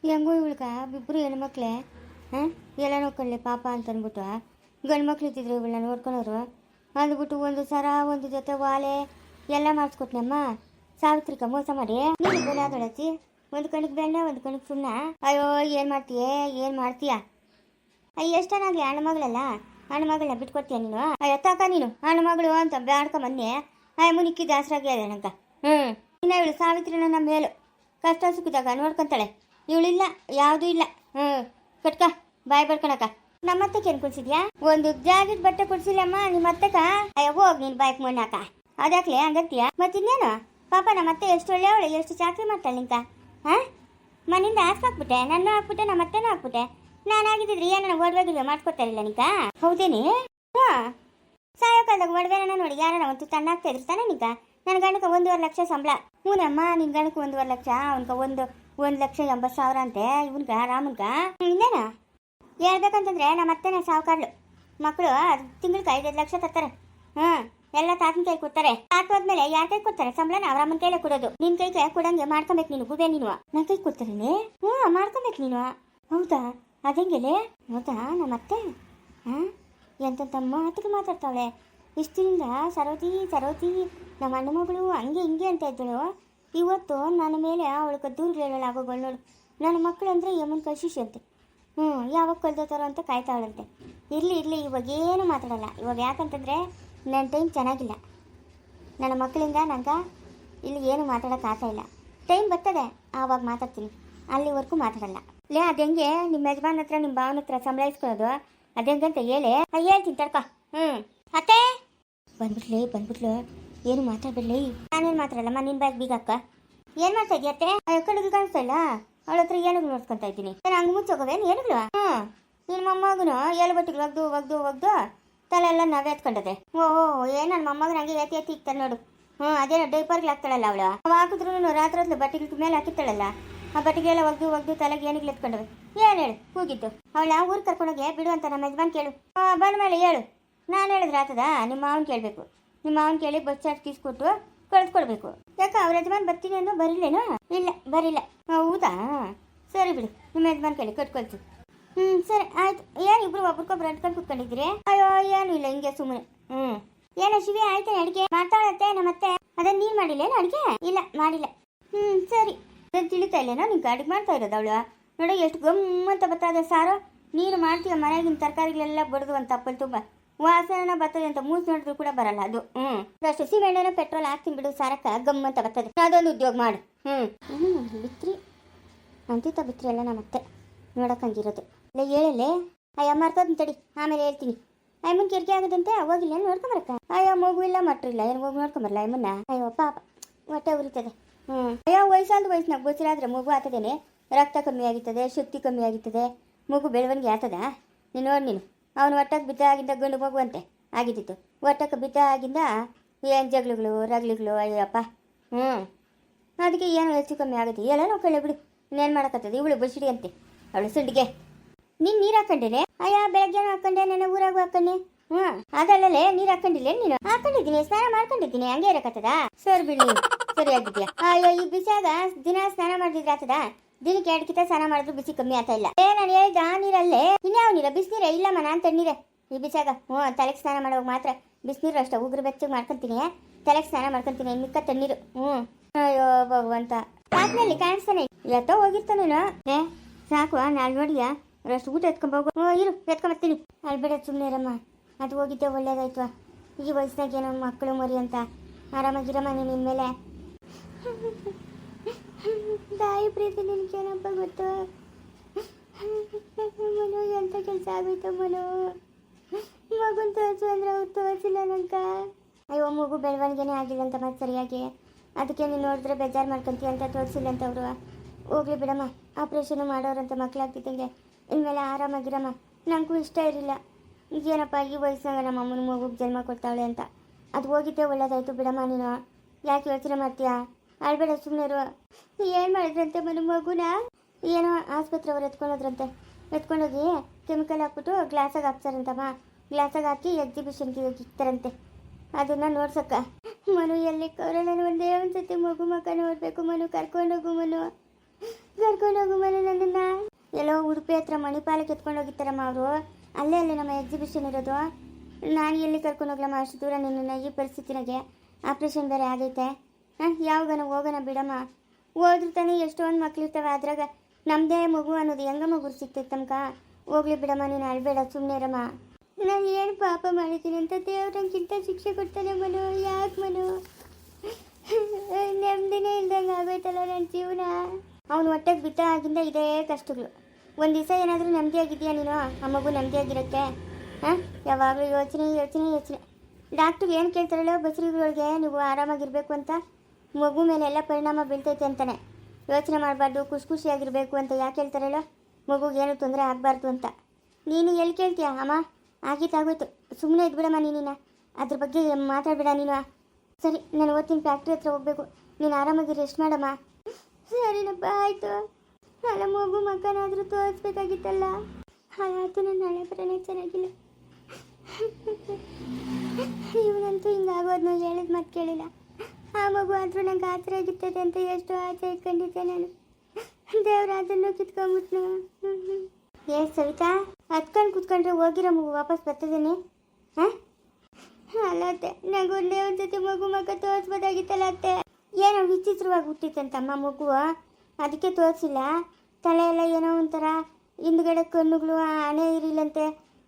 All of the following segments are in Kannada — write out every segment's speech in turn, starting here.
ಹೆಂಗೋ ಇವಳ್ಕ ಇಬ್ಬರು ಹೆಣ್ಮಕ್ಳೇ ಹಾಂ ಎಲ್ಲ ನೋಡ್ಕೊಳ್ಳಿ ಪಾಪ ಅಂತ ಅಂದ್ಬಿಟ್ಟು ಗಂಡು ಮಕ್ಳು ಇದ್ದಿದ್ರು ಇವಳನ್ನ ನೋಡ್ಕೊಳೋರು ಅಂದ್ಬಿಟ್ಟು ಒಂದು ಸರ ಒಂದು ಜೊತೆ ವಾಲೆ ಎಲ್ಲ ಮಾಡಿಸ್ಕೊಟ್ನಮ್ಮ. ಸಾವಿತ್ರಿಕ ಮೋಸ ಮಾಡಿ ನೀನು ಬೆಳಾದೊಳತಿ ಒಂದು ಕಣಿಗೆ ಬೆಣ್ಣೆ ಒಂದು ಕಣಿಗೆ ಸುಣ್ಣ. ಅಯ್ಯೋ ಏನು ಮಾಡ್ತೀಯ ಅಯ್ಯ ಎಷ್ಟನಾಗಲಿ ಹಣ್ಣು ಮಗಳಲ್ಲ ಹಣ್ಣು ಮಗಳನ್ನ ಬಿಟ್ಕೊಡ್ತೀಯ ನೀನು. ಅಯ್ಯೋ ತಾಕ ನೀನು ಹಣ್ಣು ಮಗಳು ಅಂತ ಬ್ಯಾಡ್ಕೊಂಬನ್ನಿ. ಅಯ್ಯ ಮುನಿಕ್ಕಿ ದಾಸರಾಗಿ ಅದ ನಂಗೆ. ಇನ್ನು ಇವಳು ಸಾವಿತ್ರಿನ ನಮ್ಮ ಮೇಲು ಕಷ್ಟ ಸುಖಿದಾಗ ನೋಡ್ಕೊಂತಾಳೆ. ಇವಳಿಲ್ಲ ಯಾವುದೂ ಇಲ್ಲ. ಕಟ್ಕ ಬಾಯ್ ಬಡ್ಕೊಳಕ. ನಮ್ಮತ್ತಕ್ಕೆ ಏನು ಕೊಡ್ಸಿದ್ಯಾ? ಒಂದು ಜಾಕೆಟ್ ಬಟ್ಟೆ ಕೊಡ್ಸಿಲ್ಲಮ್ಮ ನಿಮ್ಮ ಅತ್ತಕ. ಅಯ್ಯೋ ಹೋಗಿ ನೀನು ಬಾಯ್ಕ್ ಮಣ್ಣಾಕ ಅದಾಕ್ಲೆ ಹಂಗತ್ತೀಯ. ಮತ್ತಿನ್ನೇನು ಪಾಪ ನಮ್ಮತ್ತೆ ಎಷ್ಟು ಒಳ್ಳೆ ಅವಳೆ ಎಷ್ಟು ಚಾಕರಿ ಮಾಡ್ತಾಳೆ ನಿಂಕ. ಹಾಂ ಮನೆಯಿಂದ ಹಾಕ್ಬಿಟ್ಟೆ ನನ್ನ ಹಾಕ್ಬಿಟ್ಟೆ ನಮ್ಮ ಅತ್ತೆನೂ ಹಾಕ್ಬಿಟ್ಟೆ. ನಾನಾಗಿದ್ದಿದ್ರೆ ಏನನ್ನ ಒಡವೆಗಿಲ್ವ ಮಾಡ್ಕೊಡ್ತಾರಿಲ್ಲ ನಿಂಕ. ಹೌದೇನಿ? ಹಾಂ ಸಾಯೋಕಾಲದಾಗ ಒಡವೆನ ನೋಡಿ ಯಾರನ್ನ ಒಂದು ತಣ್ಣಾಗ್ತಾ ಇದ್ರು ತಾನೇ ನಿಂಕ. ನನ್ನ ಗಂಡಕ್ಕೆ 1.5 ಲಕ್ಷ ಸಂಬಳ. ಹೂನಮ್ಮ ನಿನ್ನ ಗಂಡಕ್ಕೆ 1.5 ಲಕ್ಷ ಅವನ್ಕ 1,80,000 ಅಂತೆ ಇವನ್ಗ ರಾಮನ್ಗ. ಇನ್ನೇನ ಹೇಳ್ಬೇಕಂತಂದ್ರೆ ನಮ್ಮ ಅತ್ತೆನ ಸಾವುಕಾರ್ಲು ಮಕ್ಕಳು ತಿಂಗಳಿಗೆ 5-5 ಲಕ್ಷ ತರ್ತಾರೆ. ಎಲ್ಲ ತಾತನ ಕೈ ಕೊಡ್ತಾರೆ. ತಾತ ಹೋದ್ಮೇಲೆ ಯಾರ ಕೈ ಕೊಡ್ತಾರೆ ಸಂಬಳನ ಅವ್ರ ಅಮ್ಮನ ಕೈಲೇ ಕೊಡೋದು. ನಿನ್ ಕೈ ಕೊಡಂಗೆ ಮಾಡ್ಕೊಬೇಕು ನೀನು ಗುಬೆ ನೀನು. ನನ್ನ ಕೈ ಕೊಡ್ತಾರೇನೆ ಮಾಡ್ಕೊಬೇಕು ನೀನು. ಹೌದಾ ಅದಂಗೆಲೆ ಹೌದಾ ನಮ್ಮ ಅತ್ತೆ ಎಂತ ಮಾತಿಗೆ ಮಾತಾಡ್ತಾವಳೆ. ಇಷ್ಟಿನಿಂದ ಸರೋತಿ ನಮ್ಮ ಅಣ್ಣ ಮಗಳು ಹಂಗೆ ಹಿಂಗೆ ಅಂತ ಇದ್ದಳು. ಇವತ್ತು ನನ್ನ ಮೇಲೆ ಅವಳಿಗೆ ದೂರ ಹೇಳೋಳಾಗೋಗಳು ನೋಡು. ನನ್ನ ಮಕ್ಕಳು ಅಂದರೆ ಯಮನ್ ಕಶಿಶಿ ಅಂತೆ. ಯಾವಾಗ ಕೊಲ್ದೋತಾರೋ ಅಂತ ಕಾಯ್ತಾವಳಂತೆ. ಇರಲಿ ಇವಾಗ ಏನು ಮಾತಾಡಲ್ಲ. ಇವಾಗ ಯಾಕಂತಂದರೆ ನನ್ನ ಟೈಮ್ ಚೆನ್ನಾಗಿಲ್ಲ. ನನ್ನ ಮಕ್ಕಳಿಂದ ನಂಗೆ ಇಲ್ಲಿ ಏನು ಮಾತಾಡೋಕೆ ಆಗ್ತಾ ಇಲ್ಲ. ಟೈಮ್ ಬರ್ತದೆ ಆವಾಗ ಮಾತಾಡ್ತೀನಿ, ಅಲ್ಲಿವರೆಗೂ ಮಾತಾಡಲ್ಲ. ಲೇ ಅದು ಹೆಂಗೆ ನಿಮ್ಮ ಯಜಮಾನ್ ಹತ್ರ ನಿಮ್ಮ ಭಾವನ ಹತ್ರ ಸಂಬಳಾಯಿಸ್ಕೊಳ್ಳೋದು ಅದು ಹೆಂಗಂತ ಹೇಳ್ತೀನಿ ತಡ್ಕ. ಅತ್ತೆ ಬಂದ್ಬಿಟ್ಲು ಏನು ಮಾತಾಡ್ಬಿಡ್ಲಿ. ನಾನೇನು ಮಾತಾಡಲ್ಲಮ್ಮ ನಿನ್ನ ಬ್ಯಾಗ್ ಬೀಗಕ್ಕ. ಏನು ಮಾಡ್ತಾ ಇದೀಯ ಅತ್ತೆ? ಕಡೆಗೆ ಕಾಣಿಸ್ತಾ ಇಲ್ಲ. ಅವಳ ಹತ್ರ ಏನುಗಳು ನೋಡ್ಕೊತಾ ಇದ್ದೀನಿ. ನಾನು ಹಂಗೆ ಮುಚ್ಚೋಗವೇನು ಏನುಗಳು? ನಿನ್ನ ಮೊಮ್ಮಗನು ಬಟ್ಟಿಗೆ ಒಗ್ದು ತಲೆ ಎಲ್ಲ ನಾವೇ ಎತ್ಕೊಂಡದೆ. ಏನು ನನ್ನ ಮೊಮ್ಮಗನ ಹಂಗೆ ಎತ್ತಿ ಇಕ್ತಾನೆ ನೋಡು. ಅದೇನೋ ಡೈಪರ್ಗೆ ಹಾಕ್ತಾಳಲ್ಲ ಅವಳು. ಹಾಕಿದ್ರು ರಾತ್ರಿ ಬಟ್ಟೆಗಳ ಮೇಲೆ ಹಾಕಿತ್ತಾಳಲ್ಲ ಆ ಬಟ್ಟೆಗೆಲ್ಲ ಒಗ್ದು ತಲೆಗೆ ಏನಿಗೆ ಎತ್ಕೊಂಡವೆ. ಏನು ಹೇಳು ಹೋಗಿದ್ದು ಅವಳ ಊರು ಕರ್ಕೊಂಡೋಗಿ ಬಿಡು ಅಂತ ನಮ್ಮ ಯಜಮಾನ್ ಕೇಳು. ಬಂದ ಮೇಲೆ ಹೇಳು. ನಾನು ಹೇಳಿದ್ರೆ ಆತದ? ನಿಮ್ಮ ಮಾವನ್ ಕೇಳಬೇಕು. ನಿಮ್ಮ ಮಾವನ್ ಕೇಳಿ ಬಸ್ ಚಾರ್ಜ್ ತೀಸ್ಕೊಟ್ಟು ಕಳಿಸ್ಕೊಡ್ಬೇಕು. ಯಾಕೆ ಅವ್ರ ಯಜಮಾನ್ ಬರ್ತೀನಿ ಅನ್ನೋ ಬರಿಲ್ಲೇನೋ? ಇಲ್ಲ ಬರಿಲ್ಲ. ಹೌದಾ ಸರಿ ಬಿಡು, ನಿಮ್ಮ ಯಜಮಾನ್ ಕೇಳಿ ಕಟ್ಕೊಳ್ತು. ಸರಿ ಆಯ್ತು. ಏನು ಇಬ್ರು ಒಬ್ರಿಗೊಬ್ರು ಅಡ್ಕೊಂಡು ಕೂತ್ಕೊಂಡಿದ್ದೀರಿ? ಅಯ್ಯೋ ಏನು ಇಲ್ಲ ಹಿಂಗೆ ಸುಮ್ಮನೆ. ಏನೋ ಶಿವಿ ಆಯ್ತು ಅಡುಗೆ ಮಾಡ್ತಾಳತ್ತೆ ನಮ್ಮತ್ತೆ. ಅದನ್ನ ನೀನು ಮಾಡಿಲ್ಲೇನು ಅಡುಗೆ? ಇಲ್ಲ ಮಾಡಿಲ್ಲ. ಸರಿ ನಾನು ತಿಳಿತಾ ಇಲ್ಲೇನೋ ನಿಂಗೆ ಅಡುಗೆ ಮಾಡ್ತಾ ಇರೋದು ಅವಳು. ನೋಡೋ ಎಷ್ಟು ಗಮ್ಮಂತ ಬರ್ತದೆ ಸಾರು. ನೀನು ಮಾಡ್ತೀಯ ಮನೆಗಿನ ತರಕಾರಿಗಳೆಲ್ಲ ಬಡ್ದು ಒಂದು ತಪ್ಪಲ್ಲಿ ತುಂಬ ವಾಸನ ಬರ್ತದೆ ಅಂತ ಮೂಸ್ ನೋಡಿದ್ರು ಕೂಡ ಬರಲ್ಲ ಅದು. ಅಷ್ಟು ಸಿಮೆಣ್ಣೆನ ಪೆಟ್ರೋಲ್ ಹಾಕ್ತೀನಿ ಬಿಡು ಸಾರಕ್ಕ ಗಮ್ಮಂತ ಬರ್ತದೆ. ಅದೊಂದು ಉದ್ಯೋಗ ಮಾಡು. ಬಿತ್ರಿ ಅಂತಿತ್ತ ಬಿತ್ರಿ ಎಲ್ಲ ನಮ್ಮತ್ತೆ ನೋಡಕ್ಕಂಗಿರೋದು. ಇಲ್ಲ ಹೇಳಲ್ಲೇ ಅಯ್ಯ ಮರ್ತೋದ್ ತಡಿ ಆಮೇಲೆ ಹೇಳ್ತೀನಿ. ಅಯ್ಯಮ್ಮನ ಕಿರಿಕೆ ಆಗೋದಂತೆ ಹೋಗಿಲ್ಲ ನೋಡ್ಕೊಂಬರಕ್ಕ. ಅಯ್ಯೋ ಮಗು ಇಲ್ಲ ಮಟ್ರಿಲ್ಲ ಏನು ಹೋಗಿ ನೋಡ್ಕೊಂಬರಲ್ಲ ಅಯ್ಯಮ್ಮನ್ನ. ಅಯ್ಯೋ ಪಾಪ ಹೊಟ್ಟೆ ಉರಿತದೆ. ಅಯ್ಯೋ ವಯಸ್ಸಿನಾಗ ಗೊತ್ತಿರಾದ್ರೆ ಮಗು ಆಗ್ತದೇನೆ. ರಕ್ತ ಕಮ್ಮಿ ಆಗಿರ್ತದೆ, ಶಕ್ತಿ ಕಮ್ಮಿ ಆಗಿರ್ತದೆ, ಮಗು ಬೆಳವಣಿಗೆ ಆಗ್ತದ. ನೀನು ನೋಡಿ ನೀನು ಅವನು ಹೊಟ್ಟಕ್ಕೆ ಬಿದ್ದಾಗಿಂದ ಗಂಡು ಮಗು ಅಂತೆ ಆಗಿದ್ದಿತ್ತು. ಹೊಟ್ಟಕ್ಕೆ ಬಿದ್ದಾಗಿಂದ ಏನು ಜಗಳಗಳು ರಗ್ಲಿಗಳು ಅಯ್ಯಪ್ಪ. ಅದಕ್ಕೆ ಏನು ಹೆಚ್ಚು ಕಮ್ಮಿ ಆಗುತ್ತೆ ಎಲ್ಲ ನೋಡ್ಕೊಳ್ಳೆ ಬಿಡು. ಇನ್ನೇನು ಮಾಡೋಕ್ಕತ್ತದೆ. ಇವಳು ಬಸಿಡಿ ಅಂತೆ ಅವಳು ಸುಂಡಿಗೆ. ನೀನು ನೀರು ಹಾಕೊಂಡೇನೆ? ಅಯ್ಯ ಬೆಳಗ್ಗೆನೂ ಹಾಕೊಂಡೆ, ನೆನೆ ಊರಾಗೂ ಹಾಕೊಂಡೆ. ಅದಲ್ಲೇ ನೀರು ಹಾಕೊಂಡಿಲ್ಲ ನೀನು? ಹಾಕೊಂಡಿದ್ದೀನಿ, ಸ್ನಾನ ಮಾಡ್ಕೊಂಡಿದ್ದೀನಿ. ಹಂಗೆ ಇರಕತ್ತದ? ಸರಿ ಬಿಡಿ ಸರಿಯಾಗಿದ್ಯಾ? ಅಯ್ಯೋ ಈ ಬಿಸಿಯಾಗ ದಿನ ಸ್ನಾನ ಮಾಡಿದ್ರೆ ಆತದ? ದಿನಕ್ಕೆ 2 ಕಿತ ಸ್ನಾನ ಮಾಡಿದ್ರು ಬಿಸಿ ಕಮ್ಮಿ ಆಗ್ತಾ ಇಲ್ಲ. ನಾನು ಹೇಳಿದ ಆ ನೀರಲ್ಲೇ ಇನ್ಯಾವ ನೀರ? ಬಿಸಿನೀರ? ಇಲ್ಲಮ್ಮ ನಾನು ತಣ್ಣೀರೆ ಈ ಬಿಸಿಯಾಗ. ತಲೆಗೆ ಸ್ನಾನ ಮಾಡುವಾಗ ಮಾತ್ರ ಬಿಸಿನೀರು ಅಷ್ಟೇ. ಉಗುರು ಬೆಚ್ಚಗೆ ಮಾಡ್ಕೊತೀನಿ, ತಲೆಗೆ ಸ್ನಾನ ಮಾಡ್ಕೊತೀನಿ, ಮಿಕ್ಕ ತಣ್ಣೀರು. ಅಯ್ಯೋ ಭಗವಂತ ಆದ್ಮೇಲೆ ಕಾಣಿಸ್ತಾನೆ ಎತ್ತೋ ಹೋಗಿರ್ತಾನೇನೋ. ಸಾಕು ನಾಳೆ ನೋಡಿಯಾ ಅಷ್ಟು ಊಟ ಎತ್ಕೊಂಬೋಗು. ಇರು ಎತ್ಕೊಂಬರ್ತೀನಿ. ಅಲ್ಬೇಡ ಸುಮ್ಮನೆ ಇರಮ್ಮ. ಅದು ಹೋಗಿದ್ದೆ ಒಳ್ಳೇದಾಯ್ತು. ಈ ವಯಸ್ಸಿನಾಗ ಏನೋ ಮಕ್ಕಳು ಮರಿ ಅಂತ ಆರಾಮಾಗಿರಮ್ಮ ನಿನ್ನ ಮೇಲೆ. ತಾಯಿ ಪ್ರೀತಿ ನಿನ್ಗೇನಪ್ಪ ಗೊತ್ತು ಮನು. ಎಂಥ ಕೆಲಸ ಆಗೋಯ್ತು ಮನು. ಮಗುನ ತೋರಿಸು ಅಂದರೆ ಅವ್ರು ತೋರಿಸಿಲ್ಲ ನಂಕ. ಅಯ್ಯೋ ಮಗು ಬೆಳವಣಿಗೆನೇ ಆಗಿಲ್ಲ ಅಂತ ಮತ್ತೆ ಸರಿಯಾಗಿ. ಅದಕ್ಕೆ ನೀನು ನೋಡಿದ್ರೆ ಬೇಜಾರು ಮಾಡ್ಕೊಂತೀಯ ಅಂತ ತೋರಿಸಿಲ್ಲ ಅಂತ ಅವರು. ಹೋಗ್ಲಿ ಬಿಡಮ್ಮ, ಆಪ್ರೇಷನ್ ಮಾಡೋರಂತ ಮಕ್ಕಳಾಗ್ತಿದ್ದಂಗೆ ಇನ್ಮೇಲೆ ಆರಾಮಾಗಿರಮ್ಮ. ನನಗೂ ಇಷ್ಟ ಇರಲಿಲ್ಲ ಏನಪ್ಪ ಈ ವಯಸ್ಸಿನಾಗ ನಮ್ಮ ಅಮ್ಮನ ಮಗುಗೆ ಜನ್ಮ ಕೊಡ್ತಾವಳೆ ಅಂತ. ಅದು ಹೋಗಿದ್ದೆ ಒಳ್ಳೇದಾಯ್ತು ಬಿಡಮ್ಮ. ನೀನು ಯಾಕೆ ಯೋಚನೆ ಮಾಡ್ತೀಯಾ? ಅಳ್ಬೇಡ ಸುಮ್ಮನೆರು. ಏನು ಮಾಡಿದ್ರಂತೆ ಮನು ಮಗುನ? ಏನೋ ಆಸ್ಪತ್ರೆ ಅವ್ರು ಎತ್ಕೊಂಡೋದ್ರಂತೆ. ಎತ್ಕೊಂಡೋಗಿ ಕೆಮಿಕಲ್ ಹಾಕ್ಬಿಟ್ಟು ಗ್ಲಾಸಾಗಿ ಹಾಕ್ತಾರಂತಮ್ಮ. ಗ್ಲಾಸಾಗಿ ಹಾಕಿ ಎಕ್ಸಿಬಿಷನ್ಗೆ ಇಕ್ತಾರಂತೆ. ಅದನ್ನು ನೋಡ್ಸಕ್ಕ ಮನು ಎಲ್ಲಿ ಕೌರ. ನಾನು ಒಂದೇ ಒಂದು ಸತಿ ಮಗು ಮಕ್ಕ ನೋಡಬೇಕು ಮನು. ಕರ್ಕೊಂಡೋಗು ಮನು, ಕರ್ಕೊಂಡೋಗು ಮನು ನನ್ನನ್ನು. ಗುಬ್ಬೆ ಹತ್ರ ಮಣಿಪಾಲಕ್ಕೆ ಎತ್ಕೊಂಡು ಹೋಗಿತ್ತಾರಮ್ಮ ಅವರು. ಅಲ್ಲೇ ನಮ್ಮ ಎಕ್ಸಿಬಿಷನ್ ಇರೋದು. ನಾನು ಎಲ್ಲಿ ಕರ್ಕೊಂಡು ಹೋಗ್ಲಮ್ಮ ಅಷ್ಟು ದೂರ ನಿನ್ನನ್ನು ಈ ಪರಿಸ್ಥಿತಿನಾಗೆ. ಆಪ್ರೇಷನ್ ಬೇರೆ ಆಗೈತೆ. ಯಾವಾಗನ ಹೋಗೋಣ ಬಿಡಮ್ಮ. ಹೋದ್ರೂ ತಾನೇ ಎಷ್ಟೊಂದು ಮಕ್ಳಿರ್ತವೆ, ಅದ್ರಾಗ ನಮ್ಮದೇ ಮಗು ಅನ್ನೋದು ಹೆಂಗಮ್ಮ ಗುರು ಸಿಗ್ತೈತೆ ತಮ್ಕ. ಹೋಗ್ಲಿ ಬಿಡಮ್ಮ, ನೀನು ಅಳ್ಬೇಡ, ಸುಮ್ಮನೆ ಇರಮ್ಮ. ನಾನು ಏನು ಪಾಪ ಮಾಡಿದ್ದೀನಿ ಅಂತ ದೇವ್ರಂಗಿಂತ ಶಿಕ್ಷೆ ಕೊಡ್ತಾನೆ ಮನು. ಯಾಕೆ ಮನು? ನೆಮ್ಮದಿನೇ ಇಲ್ದಂಗೆ ಆಗೋಯ್ತಲ್ಲ ನನ್ನ ಜೀವನ. ಅವನು ಹೊಟ್ಟೆಗೆ ಬಿದ್ದ ಆಗಿಂದ ಇದೇ ಕಷ್ಟಗಳು. ಒಂದು ದಿವಸ ಏನಾದರೂ ನೆಮ್ಮದಿಯಾಗಿದೆಯಾ ನೀನು? ಆ ಮಗು ನೆಮ್ಮದಿಯಾಗಿರುತ್ತೆ? ಯಾವಾಗಲೂ ಯೋಚನೆ ಯೋಚನೆ ಯೋಚನೆ. ಡಾಕ್ಟ್ರಿಗೆ ಏನು ಕೇಳ್ತಾರಲ್ಲ ಬಸ್ರಿಗಳಿಗೆ, ನೀವು ಆರಾಮಾಗಿರಬೇಕು ಅಂತ. ಮಗು ಮೇಲೆ ಎಲ್ಲ ಪರಿಣಾಮ ಬೀಳ್ತೈತೆ ಅಂತಾನೆ. ಯೋಚನೆ ಮಾಡಬಾರ್ದು, ಖುಷಿಯಾಗಿರಬೇಕು ಅಂತ ಯಾಕೆ ಹೇಳ್ತಾರಲ್ಲ? ಮಗುಗೆ ಏನು ತೊಂದರೆ ಆಗಬಾರ್ದು ಅಂತ. ನೀನು ಎಲ್ಲಿ ಕೇಳ್ತೀಯ ಅಮ್ಮ? ಆಗಿತ್ತಾಗೋಯ್ತು, ಸುಮ್ಮನೆ ಇದ್ಬಿಡಮ್ಮ ನೀನಿನ. ಅದ್ರ ಬಗ್ಗೆ ಮಾತಾಡಬೇಡ ನೀನು. ಸರಿ, ನಾನು ಓದ್ತೀನಿ, ಫ್ಯಾಕ್ಟ್ರಿ ಹತ್ರ ಹೋಗಬೇಕು. ನೀನು ಆರಾಮಾಗಿ ರೆಸ್ಟ್ ಮಾಡಮ್ಮ. ಸರಿನಪ್ಪ, ಆಯಿತು. ಅಲ್ಲ, ಮಗು ಮಕ್ಕನಾದರೂ ತೋರಿಸ್ಬೇಕಾಗಿತ್ತಲ್ಲ. ಹಾಗಾಯ್ತು, ನನ್ನ ಹಳೆ ಬರನೇ ಚೆನ್ನಾಗಿಲ್ಲ. ಇವನಂತೂ ಹಿಂಗಾಗೋದ್ನ ಹೇಳಿದ ಮಾತು ಕೇಳಿಲ್ಲ. ಆ ಮಗು ಆದರೂ ನಂಗೆ ಆತರ ಆಗಿರ್ತದೆ ಅಂತ ಎಷ್ಟು ಆಸೆ ಇಟ್ಕೊಂಡಿದ್ದೆ ನಾನು. ದೇವ್ರ ಅದನ್ನು ಕಿತ್ಕೊಂಡ್ಬಿಟ್ನು. ಸವಿತಾ, ಹತ್ಕೊಂಡು ಕುತ್ಕೊಂಡ್ರೆ ಹೋಗಿರೋ ಮಗು ವಾಪಸ್ ಬರ್ತದೇನೆ? ಅಲ್ಲ ಅತ್ತೆ, ನಂಗೆ ಒಂದೇ ಒಂದು ಜೊತೆ ಮಗು ಮಕ್ಕ ತೋರಿಸ್ಬೋದಾಗಿತ್ತಲ್ಲ ಅತ್ತೆ. ಏನೋ ವಿಚಿತ್ರವಾಗಿ ಹುಟ್ಟಿತ್ತಂತಮ್ಮ ಮಗು, ಅದಕ್ಕೆ ತೋರಿಸಿಲ್ಲ. ತಲೆ ಎಲ್ಲ ಏನೋ ಒಂಥರ ಹಿಂದ್ಗಡೆ ಕಣ್ಣುಗಳು ಹಣೆ ಇರಿಲ್ಲಂತೆ,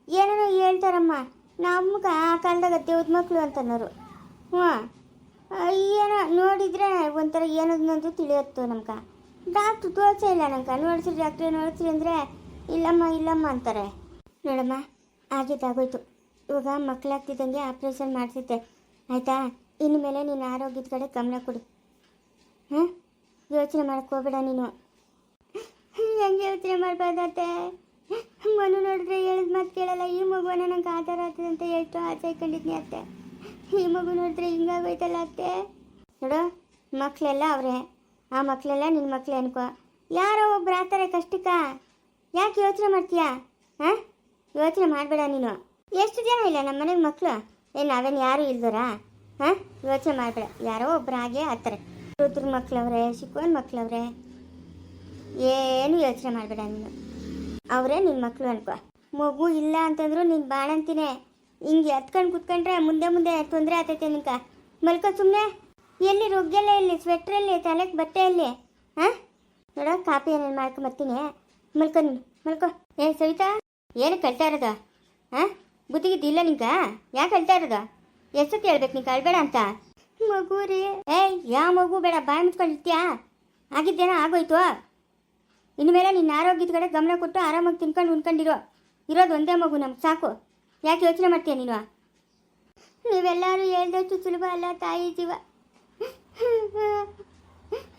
ಏನೇನೋ ಹೇಳ್ತಾರಮ್ಮ. ನಮ್ಗೆ ಆ ಕಾಲದಾಗ ದೇವ್ದ ಮಕ್ಕಳು ಅಂತನೋರು. ಏನೋ ನೋಡಿದರೆ ಒಂಥರ ಏನೋದಂತೂ ತಿಳಿಯತ್ತು ನಮ್ಗೆ. ಡಾಕ್ಟ್ರು ತೋರಿಸೇ ಇಲ್ಲ ನಂಗೆ. ನೋಡಿಸ್ರಿ ಡಾಕ್ಟ್ರೆ, ನೋಡಿಸ್ರಿ ಅಂದರೆ ಇಲ್ಲಮ್ಮ ಅಂತಾರೆ. ನೋಡಮ್ಮ, ಆಗಿದ್ದಾಗೋಯ್ತು. ಇವಾಗ ಮಕ್ಕಳಾಗ್ತಿದ್ದಂಗೆ ಆಪ್ರೇಷನ್ ಮಾಡಿಸಿದ್ದೆ, ಆಯಿತಾ? ಇನ್ನು ಮೇಲೆ ನೀನು ಆರೋಗ್ಯದ ಕಡೆ ಗಮನ ಕೊಡು. ಯೋಚನೆ ಮಾಡಕ್ಕೆ ಹೋಗಬೇಡ ನೀನು. ಹೆಂಗೆ ಯೋಚನೆ ಮಾಡಬಾರ್ದತ್ತೆ? ಮನು ನೋಡಿದ್ರೆ ಹೇಳಿದ ಮಾತು ಕೇಳಲ್ಲ. ಈ ಮಗುವನ್ನ ನಂಗೆ ಆಧಾರ ಆಗ್ತದೆ ಅಂತ ಎಷ್ಟು ಆಸೆ ಇಟ್ಕೊಂಡಿದ್ನಿ ಅತ್ತೆ. ಈ ಮಗು ನೋಡಿದ್ರೆ ಹಿಂಗಾಗೋಯ್ತಲ್ಲ ಅತ್ತೆ. ನೋಡು, ಮಕ್ಕಳೆಲ್ಲ ಅವರೇ, ಆ ಮಕ್ಕಳೆಲ್ಲ ನಿನ್ನ ಮಕ್ಕಳೇ ಅನ್ಕೋ. ಯಾರೋ ಒಬ್ರು ಆತಾರೆ ಕಷ್ಟಕ್ಕ, ಯಾಕೆ ಯೋಚನೆ ಮಾಡ್ತೀಯಾ? ಯೋಚನೆ ಮಾಡಬೇಡ ನೀನು. ಎಷ್ಟು ಜನ ಇಲ್ಲ ನಮ್ಮ ಮನೆಗೆ ಮಕ್ಕಳು? ಏನು ನಾವೇನು ಯಾರೂ ಇಲ್ದರಾ? ಯೋಚನೆ ಮಾಡಬೇಡ. ಯಾರೋ ಒಬ್ರು ಹಾಗೆ ಆಡ್ತಾರೆ. ರುದ್ರ ಮಕ್ಕಳವ್ರೆ, ಶಿಕೋನ್ ಮಕ್ಕಳವ್ರೆ, ಏನು ಯೋಚನೆ ಮಾಡಬೇಡ ನೀನು. ಅವರೇ ನಿನ್ನ ಮಕ್ಕಳು ಅನ್ಕೋ. ಮಗು ಇಲ್ಲ ಅಂತಂದ್ರು ನೀನು ಬಾಣಂತಿನೇ. ಹಿಂಗೆ ಹತ್ಕೊಂಡು ಕುತ್ಕೊಂಡ್ರೆ ಮುಂದೆ ತೊಂದರೆ ಆಗ್ತೈತೆ ನಿನ್ಕ. ಮಲ್ಕೋ ಸುಮ್ಮನೆ. ಎಲ್ಲಿ ರೊಗ್ಗೆಲ್ಲ ಎಲ್ಲಿ, ಸ್ವೆಟ್ರಲ್ಲಿ, ತಲೆಗೆ ಬಟ್ಟೆಯಲ್ಲಿ? ನೋಡೋ, ಕಾಪಿ ಏನೇನು ಮಾಡ್ಕೊಂಬರ್ತೀನಿ. ಮಲ್ಕೊ ನೀನು, ಮಲ್ಕೊ. ಸವಿತಾ, ಏನು ಕಳ್ತಾ ಇರೋದು? ಬುದ್ಧಿಗಿದ್ದಿಲ್ಲ ನಿಂಗೆ? ಯಾಕೆ ಕಳ್ತಾ ಇರೋದು? ಎಷ್ಟೊತ್ತು ಹೇಳ್ಬೇಕು ನೀನು ಕಳ್ಬೇಡ ಅಂತ? ಮಗು ರೀ. ಯಾವ ಮಗು ಬೇಡ, ಬಾಯಿ ಮುಚ್ಕೊಂಡಿರ್ತೀಯಾ? ಆಗಿದ್ದೇನೋ ಆಗೋಯ್ತು. ಇನ್ಮೇಲೆ ನಿನ್ನ ಆರೋಗ್ಯದ ಕಡೆ ಗಮನ ಕೊಟ್ಟು ಆರಾಮಾಗಿ ತಿನ್ಕೊಂಡು ಉಣ್ಕೊಂಡಿರೋ. ಇರೋದು ಒಂದೇ ಮಗು, ನಮ್ಗೆ ಸಾಕು. ಯಾಕೆ ಯೋಚನೆ ಮಾಡ್ತೀಯ ನೀನು? ನೀವೆಲ್ಲರೂ ಹೇಳ್ದಷ್ಟು ಸುಲಭ ಅಲ್ಲ ತಾಯಿ ಜೀವ.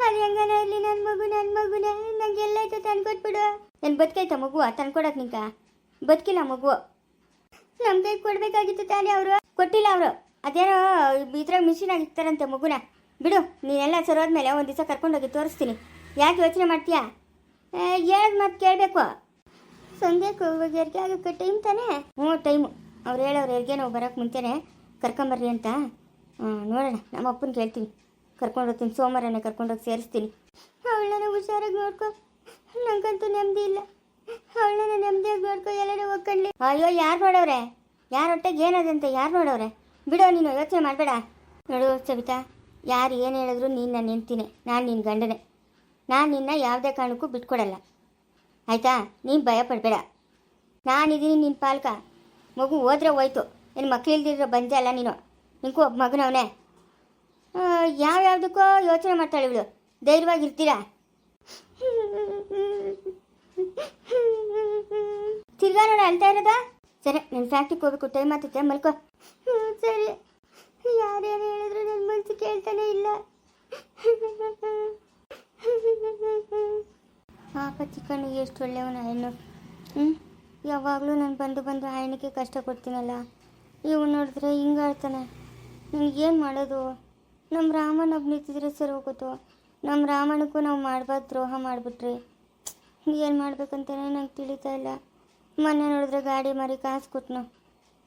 ಅದು ಹೆಂಗನ ಇರಲಿ, ನನ್ನ ಮಗುನೇ ನಂಗೆ ಎಲ್ಲಾಯ್ತು ತಂದ್ಕೊಟ್ಬಿಡು. ಏನು ಬದುಕೈತ ಮಗು ತಂದ್ಕೊಡಕ್ಕೆ? ನಿಂಕ ಬದುಕಿಲ್ಲ ಮಗು. ನಮ್ಮ ಕೈ ಕೊಡಬೇಕಾಗಿತ್ತು ತಾನೇ. ಅವರು ಕೊಟ್ಟಿಲ್ಲ. ಅವರು ಅದೇನೋ ಇದ್ರಾಗ ಮಿಷಿನ್ ಆಗಿರ್ತಾರಂತೆ ಮಗುನ. ಬಿಡು, ನೀನೆಲ್ಲ ಸರೋದ್ಮೇಲೆ ಒಂದು ದಿವಸ ಕರ್ಕೊಂಡೋಗಿ ತೋರಿಸ್ತೀನಿ. ಯಾಕೆ ಯೋಚನೆ ಮಾಡ್ತೀಯಾ? ಹೇಳಿದ ಮಾತು ಕೇಳಬೇಕು. ಸಂಜೆಗೆ ಹೋಗುವಾಗ ಹೆರಿಗೆ ಆಗೋಕ್ಕೆ ಟೈಮ್ ತಾನೇ? ಟೈಮು. ಅವ್ರು ಹೇಳೋರು ಹೆರಿಗೆ ನಾವು ಬರೋಕ್ಕೆ ಮುಂಚೆನೇ ಕರ್ಕೊಂಬರ್ರಿ ಅಂತ. ನೋಡೋಣ, ನಮ್ಮ ಅಪ್ಪನ ಕೇಳ್ತೀನಿ, ಕರ್ಕೊಂಡು ಹೋಗ್ತೀನಿ. ಸೋಮವಾರನೇ ಕರ್ಕೊಂಡೋಗಿ ಸೇರಿಸ್ತೀನಿ. ಅವಳನ್ನ ಹುಷಾರಾಗಿ ನೋಡ್ಕೊ. ನಂಗಂತೂ ನೆಮ್ಮದಿ ಇಲ್ಲ. ಅವಳನ್ನ ನೆಮ್ಮದಿಯಾಗಿ ನೋಡ್ಕೊ, ಎಲ್ಲರೂ ಹೋಗ್ಕೊಂಡ್ಲಿ. ಅಯ್ಯೋ, ಯಾರು ನೋಡವ್ರೆ? ಯಾರ ಹೊಟ್ಟೆಗೆ ಏನದಂತ ಯಾರು ನೋಡವ್ರೆ? ಬಿಡೋ, ನೀನು ಯೋಚನೆ ಮಾಡಬೇಡ. ನೋಡು ಸವಿತಾ, ಯಾರು ಏನು ಹೇಳಿದ್ರು ನೀನು ನಾನು ನಿಂತೀನಿ. ನಾನು ನಿನ್ನ ಗಂಡನೇ. ನಾನು ನಿನ್ನ ಯಾವುದೇ ಕಾರಣಕ್ಕೂ ಬಿಟ್ಕೊಡಲ್ಲ, ಆಯಿತಾ? ನೀನು ಭಯ ಪಡಬೇಡ. ನಾನಿದ್ದೀನಿ ನಿನ್ನ ಪಾಲ್ಕ. ಮಗು ಹೋದ್ರೆ ಹೋಯ್ತು. ಏನು ಮಕ್ಕಳಿಲ್ದಿರೋ ಬಂದೆ ಅಲ್ಲ ನೀನು. ನಿಂಗೂ ಒಬ್ಬ ಮಗನವನೇ. ಯಾವ್ಯಾವುದಕ್ಕೋ ಯೋಚನೆ ಮಾಡ್ತಾಳೆ ಇವಳು. ಧೈರ್ಯವಾಗಿರ್ತೀರಾ? ತಿರ್ಗಾ ನೋಡ ಅಳ್ತಾ ಇರೋದಾ? ಸರಿ, ನನ್ನ ಫ್ಯಾಕ್ಟ್ರಿಗೆ ಹೋಗ್ಬೇಕು, ಟೈಮ್ ಆಗ್ತೈತೆ, ಮಲ್ಕೋ. ಸರಿ. ಯಾರೇನು ಹೇಳಿದ್ರು ನನ್ನ ಮನಸ್ಸು ಕೇಳ್ತಾನೆ ಇಲ್ಲ. ಪಾಪ ಚಿಕ್ಕಣ್ಣ ಎಷ್ಟು ಒಳ್ಳೆಯವನ ಹೆಣ್ಣು. ಯಾವಾಗಲೂ ನಾನು ಬಂದು ಆ ಹೆಣ್ಣಿಗೆ ಕಷ್ಟ ಕೊಡ್ತೀನಲ್ಲ. ಇವು ನೋಡಿದ್ರೆ ಹಿಂಗೆ ಆಡ್ತಾನೆ. ನನಗೇನು ಮಾಡೋದು? ನಮ್ಮ ರಾಮನ ನಿಂತಿದ್ರೆ ಸರಿ ಹೋಗುತ್ತೋ? ನಮ್ಮ ರಾಮನಿಗೂ ನಾವು ಮಾಡಬಾರ್ದು ದ್ರೋಹ ಮಾಡಿಬಿಟ್ರಿ. ಏನು ಮಾಡ್ಬೇಕಂತಾನೆ ನಂಗೆ ತಿಳಿತಾ ಇಲ್ಲ. ಮೊನ್ನೆ ನೋಡಿದ್ರೆ ಗಾಡಿ ಮಾರಿ ಕಾಸು ಕೊಟ್ಟನು.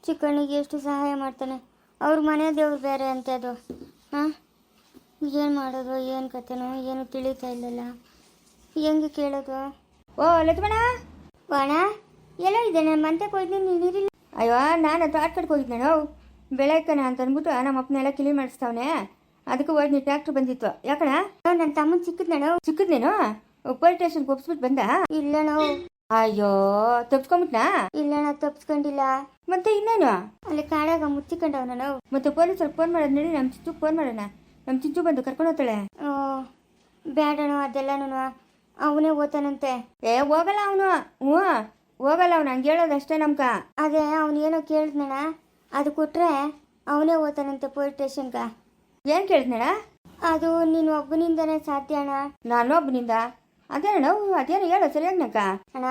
ಚಿಕ್ಕಣ್ಣಿಗೆ ಎಷ್ಟು ಸಹಾಯ ಮಾಡ್ತಾನೆ. ಅವ್ರ ಮನೆ ದೇವ್ರು ಬೇರೆ ಅಂತ ಅದು. ಏನು ಮಾಡೋದು, ಏನು ಕತೆನೋ ಏನು ತಿಳಿತಾ ಇಲ್ಲಲ್ಲ. ಹೆಂಗೆ ಕೇಳೋದು? ಓ ಲಕ್ಷ್ಮಣ, ಅಣ್ಣ ಎಲ್ಲೋ ಇದೆ ನಾನು ಮಂತಕ್ಕೆ ಹೋಗಿದ್ದೀನಿ ನೀರಿಲ್ಲ. ಅಯ್ಯೋ ನಾನು ತೋಟಕ್ಕೆ ಹೋಗಿದ್ದೆ ನಾವು ಬೆಳಕನ ಅಂತ ಅಂದ್ಬಿಟ್ಟು ನಮ್ಮ ಅಪ್ಪನೆಲ್ಲ ಕ್ಲೀನ್ ಮಾಡಿಸ್ತಾವನೆ. ಅದಕ್ಕೆ ಹೋಗಿ ಟ್ರ್ಯಾಕ್ಟ್ರ್ ಬಂದಿತ್ತು. ಯಾಕಣ ನನ್ನ ತಮ್ಮನ ಸಿಕ್ಕಿದ್ನೋ. ಚಿಕ್ಕದ್ನೇನು ಪೊಲೀಸ್ ಸ್ಟೇಷನ್ಗೆ ಒಪ್ಸ್ಬಿಟ್ಟು ಬಂದ? ಇಲ್ಲಣೋ. ಅಯ್ಯೋ ತಪ್ಸ್ಕೊಂಬಿಟ್ನಾ? ಇಲ್ಲಣ್ಣ ತಪ್ಸ್ಕೊಂಡಿಲ್ಲ. ಮತ್ತೆ ಇನ್ನೇನು ಅಲ್ಲಿ ಕಾಡಾಗ ಮುಚ್ಚಿಕೊಂಡವನ. ಮತ್ತೆ ಪೊಲೀಸರಿಗೆ ಫೋನ್ ಮಾಡೋದು ನಡಿ, ನಮ್ಮ ಚಿಚ್ಚು ಫೋನ್ ಮಾಡೋಣ. ನಮ್ಮ ಚಿಚ್ಚು ಬಂದು ಕರ್ಕೊಂಡು ಹೋಗ್ತಾಳೆ. ಬೇಡಣೋ ಅದೆಲ್ಲನೂ ಅವನೇ ಓದ್ತಾನಂತೆ. ಹೋಗಲ್ಲ ಅವನು. ಹ್ಞೂ ಹೋಗಲ್ಲ ಅವ್ನು, ಹಂಗೆ ಹೇಳೋದು ಅಷ್ಟೇ ನಮ್ಕ. ಅದೇ ಅವನು ಏನೋ ಕೇಳಿದ್ನಣ್ಣ, ಅದು ಕೊಟ್ರೆ ಅವನೇ ಓದ್ತಾನಂತೆ ಪೊಲೀಸ್ ಸ್ಟೇಷನ್ಗ. ಏನು ಕೇಳಿದ್ನಣ್ಣ? ಅದು ನೀನು ಒಬ್ಬನಿಂದನೇ ಸಾಧ್ಯ ಅಣ್ಣ. ನಾನು ಒಬ್ಬನಿಂದ? ಅದೇನಣ್ಣ ಅದೇನು ಹೇಳೋ ಸರಿಯಾಗಿ ನಕ್ಕ. ಅಣ್ಣ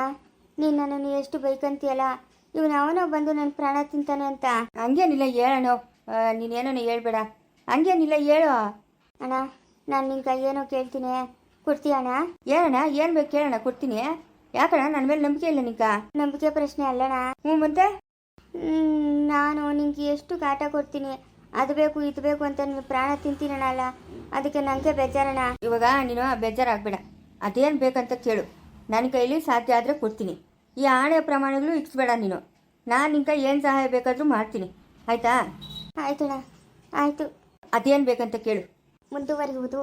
ನೀನು ನನ್ನನ್ನು ಎಷ್ಟು ಬೈಕಂತೀಯಲ್ಲ, ಇವನು ಅವನೋ ಬಂದು ನನ್ನ ಪ್ರಾಣ ತಿಂತಾನೆ ಅಂತ. ಹಂಗೇನಿಲ್ಲ ಹೇಳೋಣ, ನೀನೇನೋ ಹೇಳ್ಬೇಡ. ಹಂಗೇನಿಲ್ಲ ಹೇಳು ಅಣ್ಣ. ನಾನು ನಿಂಗೆ ಏನೋ ಕೇಳ್ತೀನಿ, ಕೊಡ್ತೀಯ ಅಣ್ಣ? ಏನಣ್ಣ ಏನು ಬೇಕು ಕೇಳೋಣ, ಕೊಡ್ತೀನಿ. ಯಾಕಣ್ಣ ನನ್ನ ಮೇಲೆ ನಂಬಿಕೆ ಇಲ್ಲ ನಿಂಕ? ನಂಬಿಕೆ ಪ್ರಶ್ನೆ ಅಲ್ಲಣ್ಣ. ಹ್ಞೂ ಮತ್ತೆ ನಾನು ನಿಂಗೆ ಎಷ್ಟು ಕಾಟ ಕೊಡ್ತೀನಿ, ಅದು ಬೇಕು ಇದು ಬೇಕು ಅಂತ ನೀನು ಪ್ರಾಣ ತಿಂತೀನಣ್ಣ. ಅಲ್ಲ ಅದಕ್ಕೆ ನನಗೆ ಬೇಜಾರಣ್ಣ. ಇವಾಗ ನೀನು ಬೇಜಾರಾಗಬೇಡ, ಅದೇನು ಬೇಕಂತ ಕೇಳು. ನನ್ನ ಕೈಲಿ ಸಾಧ್ಯ ಆದರೆ ಕೊಡ್ತೀನಿ. ಈ ಆಣೆ ಪ್ರಮಾಣಗಳು ಇಕ್ಸ್ಬೇಡ ನೀನು. ನಾನು ನಿಂಕ ಏನು ಸಹಾಯ ಬೇಕಾದರೂ ಮಾಡ್ತೀನಿ, ಆಯಿತಾ? ಆಯ್ತಣ್ಣ ಆಯಿತು. ಅದೇನು ಬೇಕಂತ ಕೇಳು. ಮುಂದುವರಿಯುವುದು